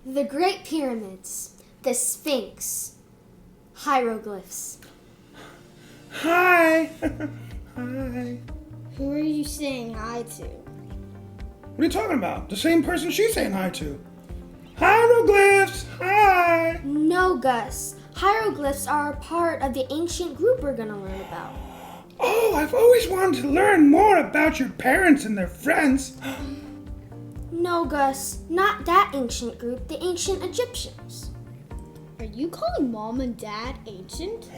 The Great Pyramids, the Sphinx, hieroglyphs. Hi! Hi. Who are you saying hi to? What are you talking about? The same person she's saying hi to. Hieroglyphs! Hi! No, Gus. Hieroglyphs are a part of the ancient group we're going to learn about. Oh, I've always wanted to learn more about your parents and their friends. No, Gus. Not that ancient group, the ancient Egyptians. Are you calling Mom and Dad ancient?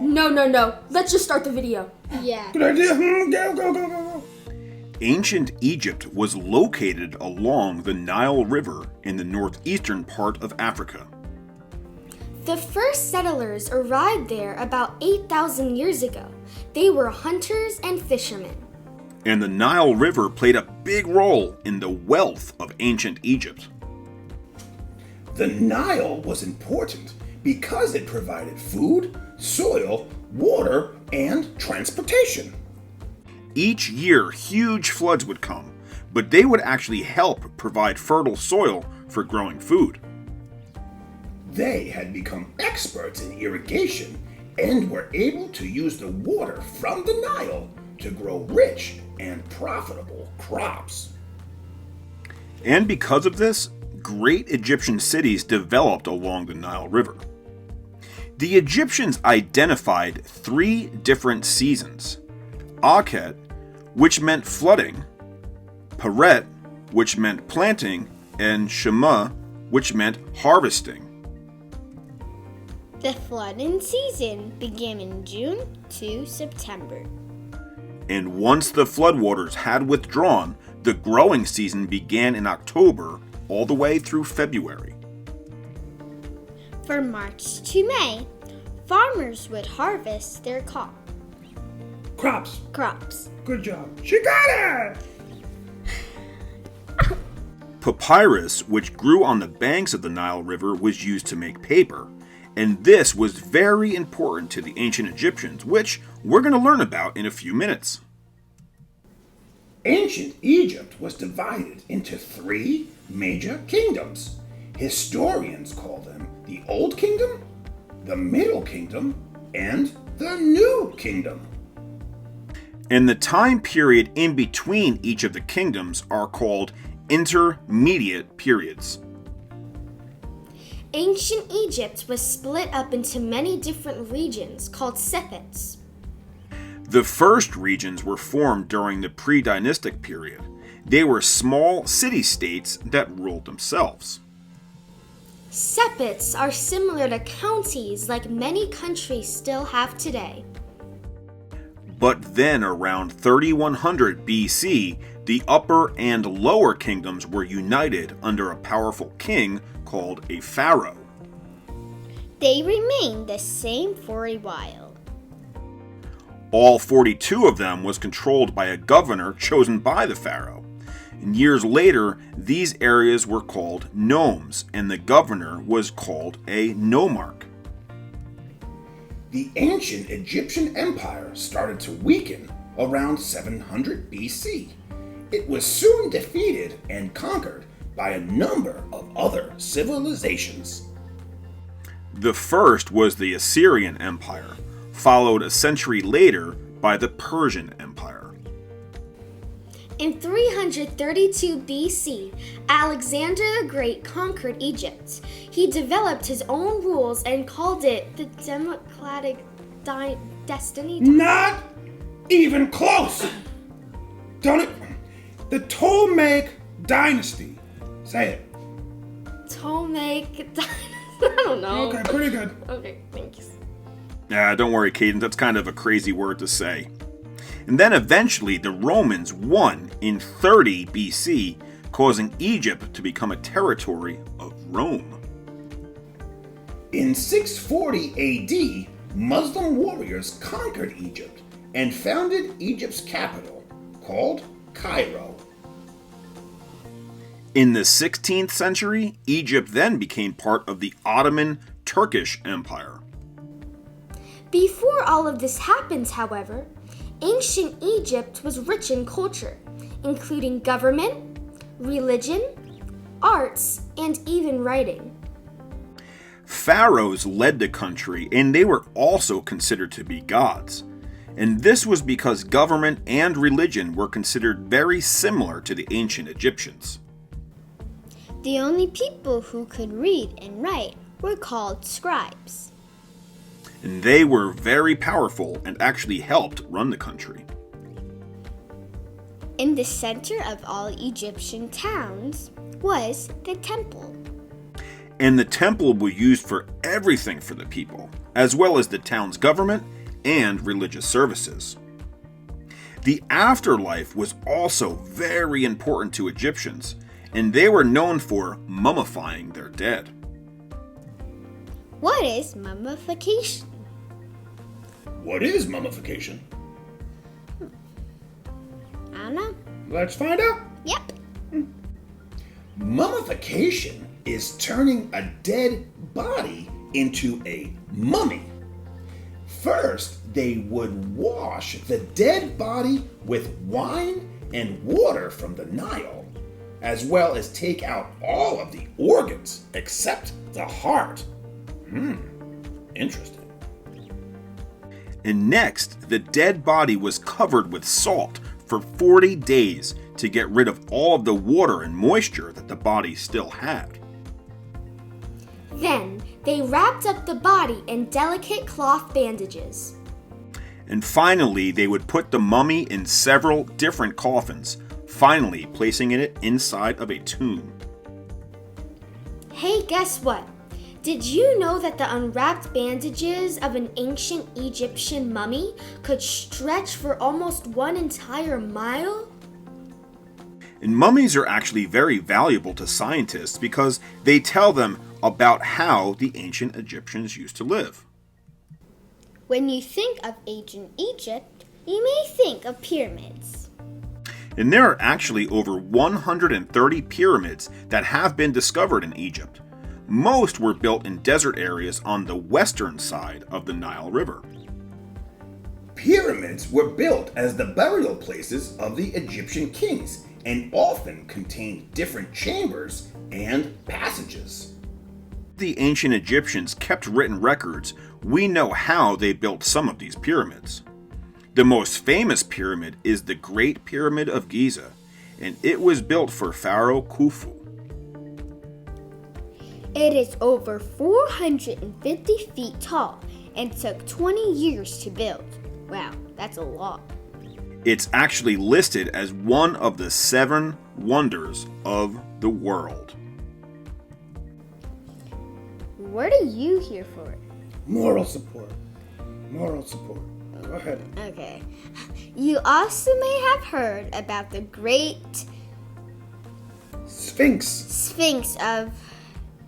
No. Let's just start the video. Yeah. Good idea. Go. Ancient Egypt was located along the Nile River in the northeastern part of Africa. The first settlers arrived there about 8,000 years ago. They were hunters and fishermen. And the Nile River played a big role in the wealth of ancient Egypt. The Nile was important because it provided food, soil, water, and transportation. Each year, huge floods would come, but they would actually help provide fertile soil for growing food. They had become experts in irrigation and were able to use the water from the Nile to grow rich and profitable crops. And because of this, great Egyptian cities developed along the Nile River. The Egyptians identified 3 different seasons: Akhet, which meant flooding, Peret, which meant planting, and Shema, which meant harvesting. The flooding season began in June to September. And once the floodwaters had withdrawn, the growing season began in October all the way through February. From March to May, farmers would harvest their Crops. Good job. She got it! Papyrus, which grew on the banks of the Nile River, was used to make paper. And this was very important to the ancient Egyptians, which we're going to learn about in a few minutes. Ancient Egypt was divided into 3 major kingdoms. Historians call them the Old Kingdom, the Middle Kingdom, and the New Kingdom. And the time period in between each of the kingdoms are called intermediate periods. Ancient Egypt was split up into many different regions called sepets. The first regions were formed during the pre-dynastic period. They were small city-states that ruled themselves. Sepets are similar to counties like many countries still have today. But then around 3100 BC, the upper and lower kingdoms were united under a powerful king called a pharaoh. They remained the same for a while. All 42 of them was controlled by a governor chosen by the pharaoh. And years later, these areas were called nomes, and the governor was called a nomarch. The ancient Egyptian empire started to weaken around 700 BC. It was soon defeated and conquered by a number of other civilizations. The first was the Assyrian Empire, followed a century later by the Persian Empire. In 332 BC, Alexander the Great conquered Egypt. He developed his own rules and called it the Democratic Destiny. Not even close! The Ptolemaic dynasty. Say it. Ptolemaic Dynasty. I don't know. Okay, pretty good. Okay, thanks. Don't worry, Caden, that's kind of a crazy word to say. And then eventually the Romans won in 30 BC, causing Egypt to become a territory of Rome. In 640 AD, Muslim warriors conquered Egypt and founded Egypt's capital, called Cairo. In the 16th century, Egypt then became part of the Ottoman Turkish Empire. Before all of this happened, however, ancient Egypt was rich in culture, including government, religion, arts, and even writing. Pharaohs led the country, and they were also considered to be gods. And this was because government and religion were considered very similar to the ancient Egyptians. The only people who could read and write were called scribes. And they were very powerful and actually helped run the country. In the center of all Egyptian towns was the temple. And the temple was used for everything for the people, as well as the town's government and religious services. The afterlife was also very important to Egyptians, and they were known for mummifying their dead. What is mummification? What is mummification? I don't know. Let's find out. Yep. Mummification is turning a dead body into a mummy. First, they would wash the dead body with wine and water from the Nile, as well as take out all of the organs except the heart. Interesting. And next, the dead body was covered with salt for 40 days to get rid of all of the water and moisture that the body still had. Then, they wrapped up the body in delicate cloth bandages. And finally, they would put the mummy in several different coffins, finally placing it inside of a tomb. Hey, guess what? Did you know that the unwrapped bandages of an ancient Egyptian mummy could stretch for almost 1 entire mile? And mummies are actually very valuable to scientists because they tell them about how the ancient Egyptians used to live. When you think of ancient Egypt, you may think of pyramids. And there are actually over 130 pyramids that have been discovered in Egypt. Most were built in desert areas on the western side of the Nile River. Pyramids were built as the burial places of the Egyptian kings and often contained different chambers and passages. The ancient Egyptians kept written records. We know how they built some of these pyramids. The most famous pyramid is the Great Pyramid of Giza, and it was built for Pharaoh Khufu. It is over 450 feet tall and took 20 years to build. Wow, that's a lot. It's actually listed as one of the 7 wonders of the world. What are you here for? Moral support. Moral support. Go ahead. Okay. You also may have heard about the great Sphinx of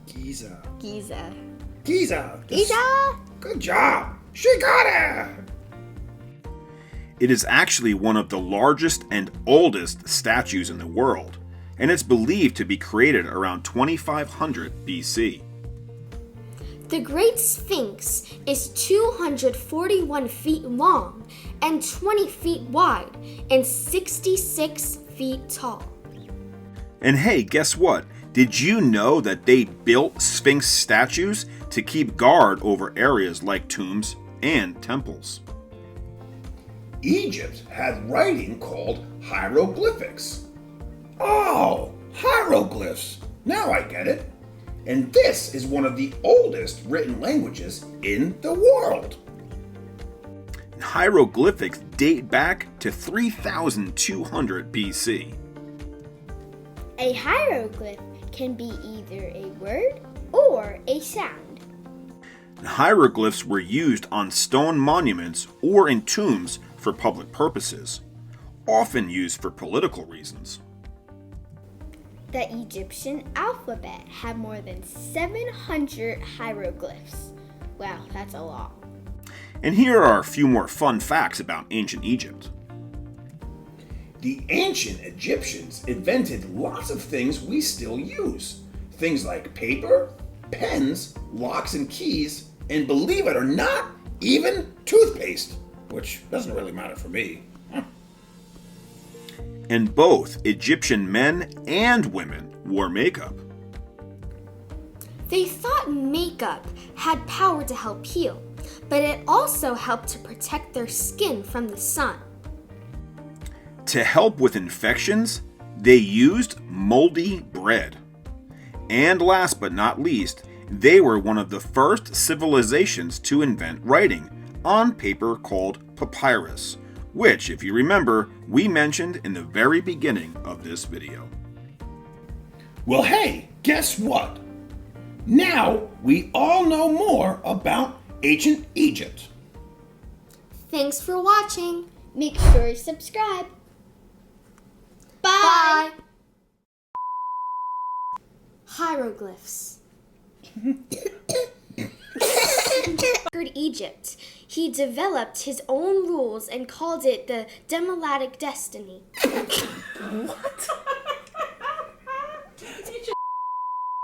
Giza. Giza. Giza. Giza! Good job. She got it. It is actually one of the largest and oldest statues in the world, and it's believed to be created around 2500 BC. The Great Sphinx is 241 feet long and 20 feet wide and 66 feet tall. And hey, guess what? Did you know that they built Sphinx statues to keep guard over areas like tombs and temples? Egypt had writing called hieroglyphics. Oh, hieroglyphs. Now I get it. And this is one of the oldest written languages in the world. Hieroglyphics date back to 3200 BC. A hieroglyph can be either a word or a sound. Hieroglyphs were used on stone monuments or in tombs for public purposes, often used for political reasons. The Egyptian alphabet had more than 700 hieroglyphs. Wow, that's a lot. And here are a few more fun facts about ancient Egypt. The ancient Egyptians invented lots of things we still use. Things like paper, pens, locks and keys, and believe it or not, even toothpaste, which doesn't really matter for me. And both Egyptian men and women wore makeup? They thought makeup had power to help heal, but it also helped to protect their skin from the sun. To help with infections, they used moldy bread. And last but not least, they were one of the first civilizations to invent writing on paper called papyrus, which, if you remember, we mentioned in the very beginning of this video. Well, hey, guess what? Now we all know more about ancient Egypt. Thanks for watching. Make sure to subscribe. Bye. Hieroglyphs. Conquered Egypt. He developed his own rules and called it the Demolatic Destiny. What?